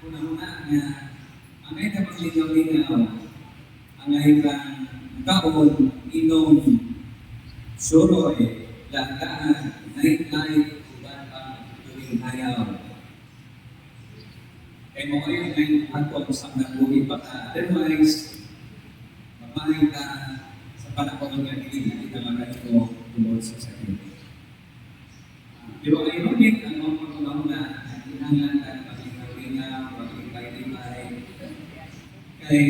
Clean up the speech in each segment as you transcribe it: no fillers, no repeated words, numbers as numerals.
una-una nga ang ay kapag linaw-linaw, ang ay kang kaon, inom, suroy, lagaan, night-night, uban pang tuwing hayaw. Kaya mo kayo ngayon hatong sa nagbuhi pa ka. Otherwise, mamahay ka sa panahon nga hindi na kita magkaito tungkol sa sakit. Pero ironic ang mga pagkakuna at inangan at pagkakawina, pagkakawimay. Kaya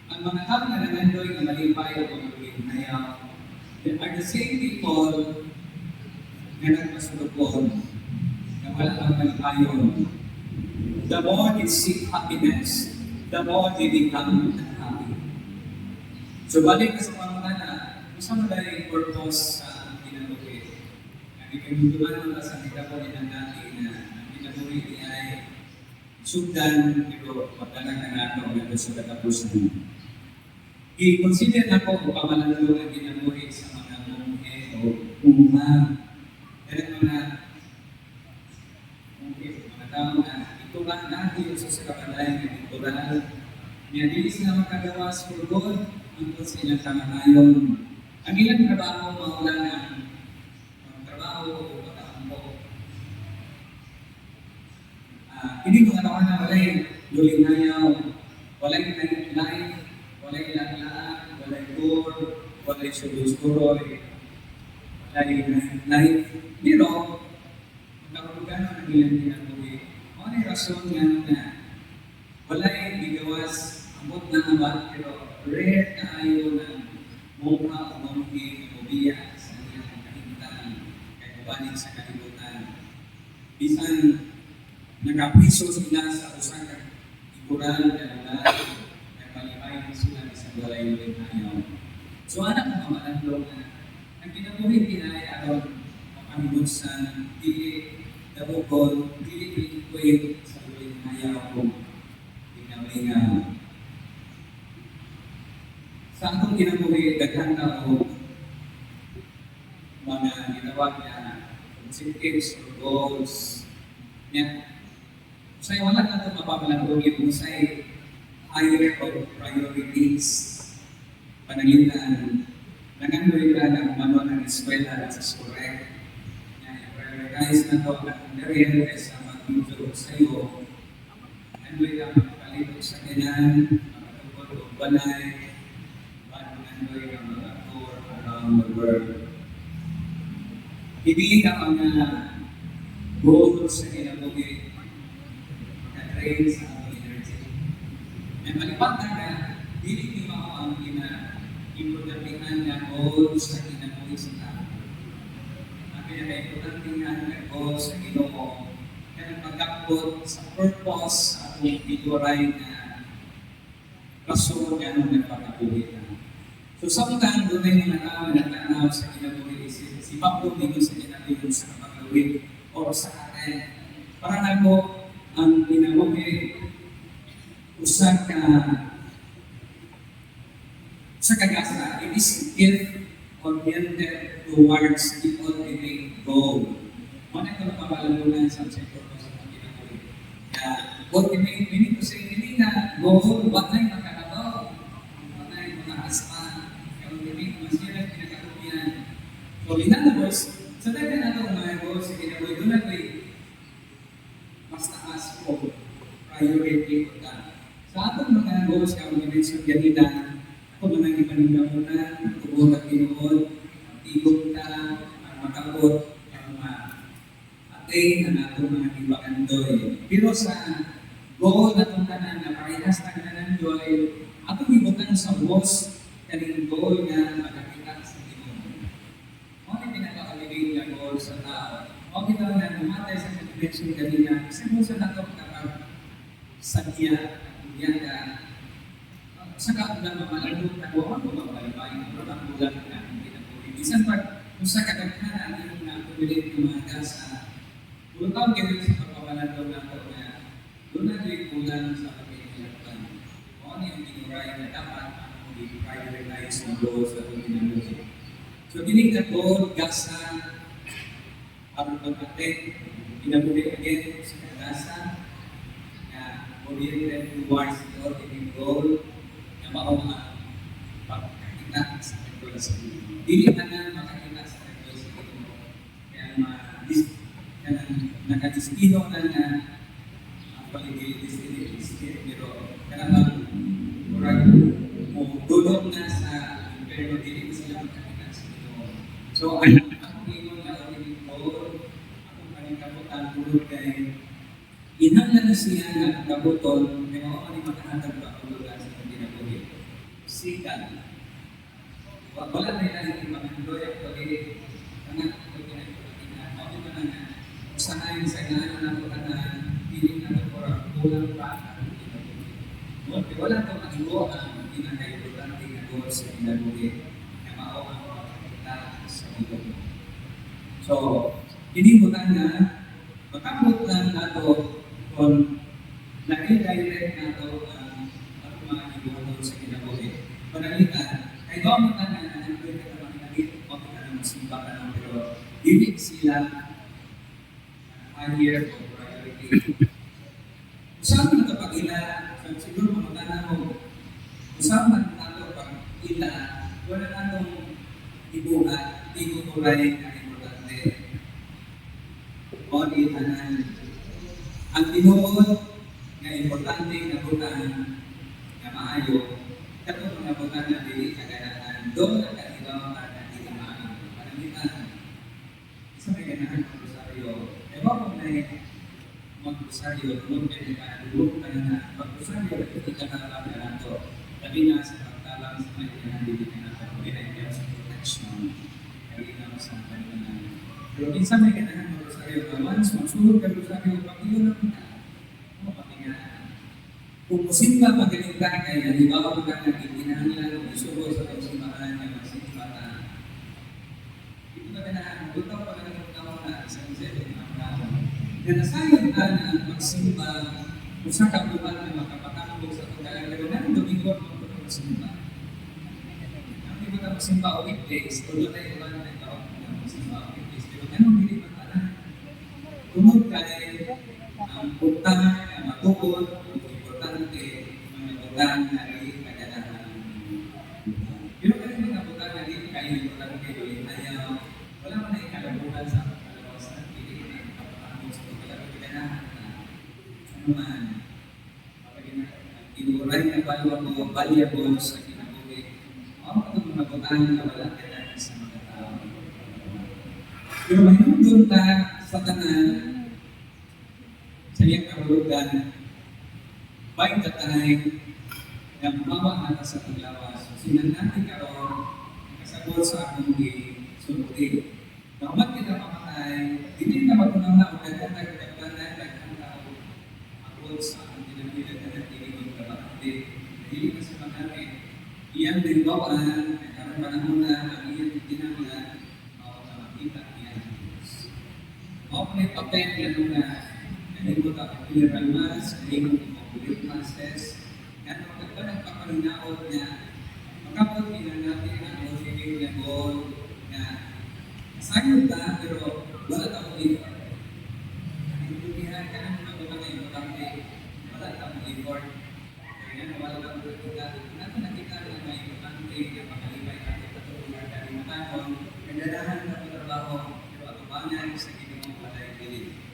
ang mga tao na nanandoy na malipay o pagkakawinayaw, they are the same people na nagpasulupon na wala kang malipayon. The more they seek happiness, the more they become unhappy. So balik ka sa pangungana, gusto mo na yung purpose sa kinabuhi. Ang ikinutulan mo sa kinabuhi ng dati na ang kinabuhi ay sugdan, pero magdalang na nato ang sa katapusan. I-consider na po kung pamalalo ang kinabuhi sa mga munghe o umang. Kaya mga tao na ito lang natin sa kabalay ng kultural. Niya dili sila makagawas for God ang sa ilang kamanayon. Ang ilang trabaho mawala ng trabaho o pagkakampo. Hindi mga tao na walay lulinayaw, walay life, walay lalaan, walay tour, walay sulos-turoy, walay life. Pero, magkakulugan ng ilang ginagawa. Ano yung rason nga na walay bigawas amot na abat pero rare tayo ng mukha o mamugin o biya sa ilang kahintan kay kabanin sa kalibutan. Bisan nakapiso sila sa usang ikuran na lugar na malipayan sila sa walay ulit ayaw. So anak ng mamanandong na ang kinabuhin pinay aron makahinusan dili dabukon, dili pilikuin sa ulit ayaw ko pinamingaw. Sa atong kinabuhi, daghan na o mga ginawag na objectives or goals. Yan. Usay wala na ito mapapalagugin. Usay higher of priorities. Panalitan. Nangandoy ka ng mano ng eskwela at sa skurek. Prioritize na ito ang na-realize sa mag-video sa iyo. Nandoy ka magpalito sa ganyan, magpatungkol o balay, nandoy ka mag-tour around the world. Hindi ka mga goals sa kinabuhi na-train sa atong energy. May malipatan na, hindi mo ang importantihan na goals sa kinabuhi sa tao. Ang pinaka-importantihan na goals sa Ginoo kaya pagkakot sa purpose sa atong ituray na rason na nung nagpakabuhi na. So samtang doon ay mga tao na nagtanaw sa kinabuhi, si Pablo dito sa kinabuhi sa kapagawin o sa atin. Para nako ang kinabuhi usa ka sa kagasa, it is gift-oriented towards the ultimate goal. Ano ito napapalalunan sa sector ko sa kinabuhi? Ultimate meaning to say, hindi na goal, what na yung makakataw, what na yung makaasma, ultimate, masira yung pinakakumihan. So in other words, sa tayo na ito mga goals sa kinabuhi, doon na mas taas po, priority ko ka. Sa atong mga goals ka, mag-mention ganina, ako manang ipaninggamunan, tubod at tinuod, tibog ta, makabot, attain ang atong mga ibakandoy. Pero sa goal na itong tanan na parehas na kanandoy, atong ibutan sa boss, kaning goal nga magkakita sa tinuod. Ano yung pinaka-aligate na goal sa tao? O kita na namatay sa convention kanina, kasi mo sa nato kapag sadya, kunyaka, sa kaunang mamalalo na buwan o mapalipayin o ang bulan na ating kinabuhi. Isang pag sa kadaghanan ang mga kumilit ng mga gasa, kung taong gawin sa pagpamalalo na ito na doon na ito'y kulang sa pagkakilatan. O ano yung tinuray na dapat ang i-prioritize ng goals na itong kinabuhi. So, dinig na goal, gasa, ang pag-atek, kinabuhi again sa kagasa, na oriented towards the ultimate goal na mao nga pagkakita sa Katoliko sa Ginoo. Dili tanan makakita sa Katoliko sa Ginoo. Kaya nakadistino na nga ang paligid-distino, pero kailangan murag dulog na sa impero, dili sila makakita sa Ginoo. So, ang ingon nga ultimate goal, akong paningkabutan tulog kay inanglan na siya nga kabutol, may mga ni makahatag pa ang lugar sa kinabuhi. Sikat. Wala na ilang imamandoy at pag-ibig. Anak ko pinagpapagina. Ako ba na nga, usahayin sa inaan na ako na piling na ito para kulang pa ang kinabuhi. Wala ito mag-iwo ang pinakaiimportante na goal sa kinabuhi na mao ang pagkakita sa kinabuhi. So, inibutan na, makamot lang nato kung nai-direct nato ang mga ibuhatod sa kinabuhi. Panalitan, kay doon mo na nanonoy ka naman nalit, o ka na magsimba ka lang, pero hindi sila higher o priority. Usap na kapag ila, siguro mamagana mo, usap na nato pag ila, wala natong ibuhat, ikukulay na importante. O di tanan, ang tinuod na importante na butan na maayo, katong mga butan na dili kaganahan, doon na kaibaw ka na dili maayo. Panamitan, isa may ganahan ng rosaryo. Ewa kung na mag-rosaryo, doon pinagkahalulog ka na mag-rosaryo, hindi ka nakapag na ito. Labi na sa pagtalang sa may ganahan, dili ka nakapag sa protection. Kaya na sa pagkanan. Pero minsan may ganahan ng rosaryo na once, magsulog ka rosaryo, pag-iyon na kita. Ano patingaan? Kung musimba magaling ka, kaya halimbawa ka nagkikinahanglan, isubo sa pagsimbahan na magsimba ka. Hindi ka ganahan, butaw pa lang ng tao na isang isang mga tao. Na nasayang ka na magsimba, kung sa kabuhan na makapatambog sa pagkalang, pero na domingo magsimba. Ang iba ka magsimba o weekdays, tulad na iba na ikaw na magsimba o weekdays, pero ganun hindi matalan. Tunod ka ang punta na matukod, importante, mga butan na rin kaganahan. Pero kasi mga butan na rin kayo importante ulit ayaw, wala man na ikalabuhan sa kalawasan, hindi na ipapatambog sa kaganahan na ano man, inuray na valuable sa kinabuhi. Ako itong mga butan na wala kailangan sa mga tao. Pero mahintun ka sa tanan, sa iyang kahulugan, by the time na bumaba na sa paglawas, sinanati karon kasabot sa akong gisulti. Naman kita mamatay, hindi na magunaw na ang nagkagdagan ng tao abot sa akong ginagbilag na nagtiligod ka bakit. Hindi kasi manami, iyang dinbawaan, nagkaroon panahon na ang iyang tinanglan, makita niya. Mao may papel na nalingkot ang clear mass, nalingkot ang complete masses, at magkaba ng kapaninaot niya, makapag natin ang ultimate na goal na sayang ta, pero wala tayong effort. Naintindihan ka ng mga mga importante, wala tayong effort. Kaya wala tayong nakita, natin nakita na may importante na makalibay natin patulungan kalimutan, nagdadahan na ang trabaho, pero atubangan sa ginawang palay-pilit.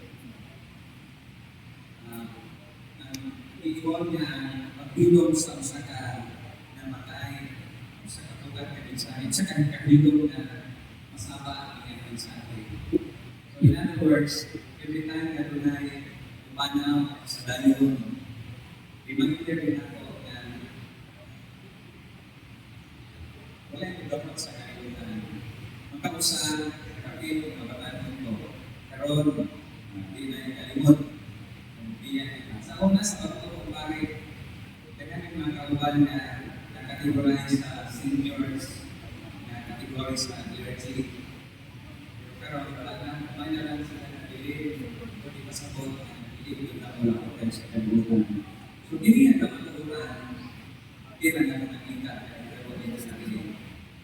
Iyon niya pagbilog sa usaka na matay sa katugat ka mensahe sa kagbilog na masaba ang iyang mensahe. So in other words, every time na tunay umanaw sa dayon, i-monitor din ako na wala yung dapat sa kalimutan. Magkakusa, kapil, mabataan ito. Karoon, hindi na yung kalimut. Sa una sa pagtutong bakit kaya may mga kauban na nakategorize sa seniors, na nakategorize sa clergy. Pero wala na, kamay na lang sila na bilib, hindi masabot na bilib na wala ko tayo sa kabutan. So, hindi yan ka matutunan, hindi lang ako nakita na wala sa bilib.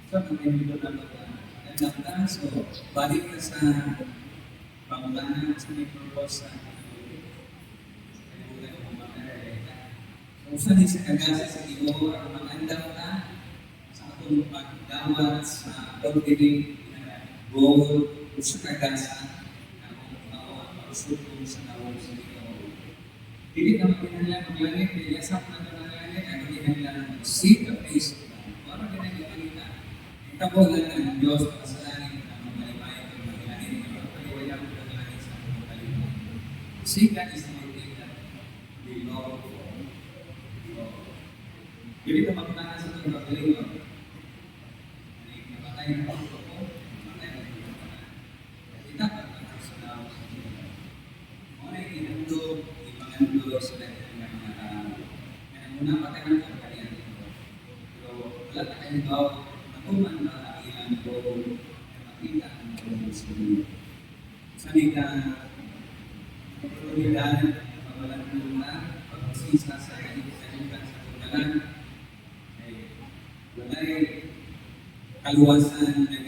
So, ang pinito na ito na so, balik na sa pangulanan sa may purpose sa Kung saan sa kagasa sa Ginoo ang magandang ka sa atong pagdawat sa pagdiling goal o sa kagasa na kung ang pagsugong sa tawag sa Ginoo. Dili ka makinahanglan maglangit, dili asap na ito ng langit, ang makinahanglan seek the face of God. Para ginagipalita. Itabo lang ng Diyos para sa langit na magmalimayan ng maglanin. Pagpaliwayan mo ng langit sa mga kalimutan. Seek God is the thing that we long for. Jadi teman-teman sa itong paggaling namatay na ako ko, namatay na ako ko. Kita pagkakas sa daw sa Diyos. Mga ikinandog, ipangandog sa lahat ng mga tao. Kaya muna patay na ako kaya ito. Pero wala na kayo daw, natuman ba ilang ko na makita ang mga sa Diyos. Sabi ka, pagkakulitan, pagwalan ng lupa, pagsisa sa kalimutan sa pagkalan, walay kaluwasan na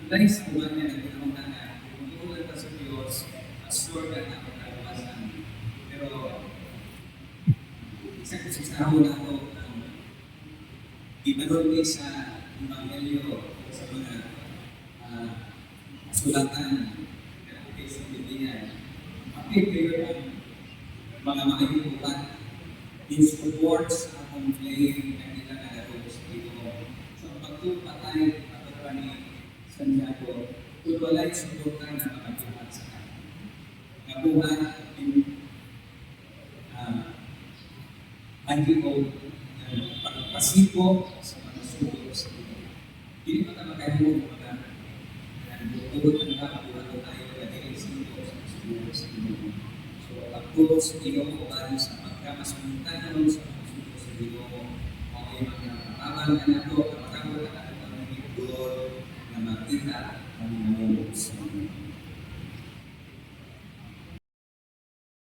anday sa uwan niya nagpunong na kung ka sa Diyos, assure ka na ang kaluwasan. Pero isa ko sa na ito ang ibalot sa Evangelyo sa mga sulatan na sa Biblia. Pakipigil ang mga makikiputan in support sa akong claim na nila nagalaro sa Ginoo. So, pagtupatay at ni Santiago, kung wala'y suportan na makakipat sa kanya. Nabuhat yung anti-old pagpasipo sa mga sugo sa Ginoo. Hindi pa na makahulog mga buod ang kabuhat o tayo na dahil sugo sa sugo sa Ginoo. So, pagtulog sa Ginoo o bali sa pagkamasuntan naman sa sugo sa Ginoo, okay magkakapagal ka na ito, kapagkabot ka na ito ng higdol na makita ang mga sa Ginoo.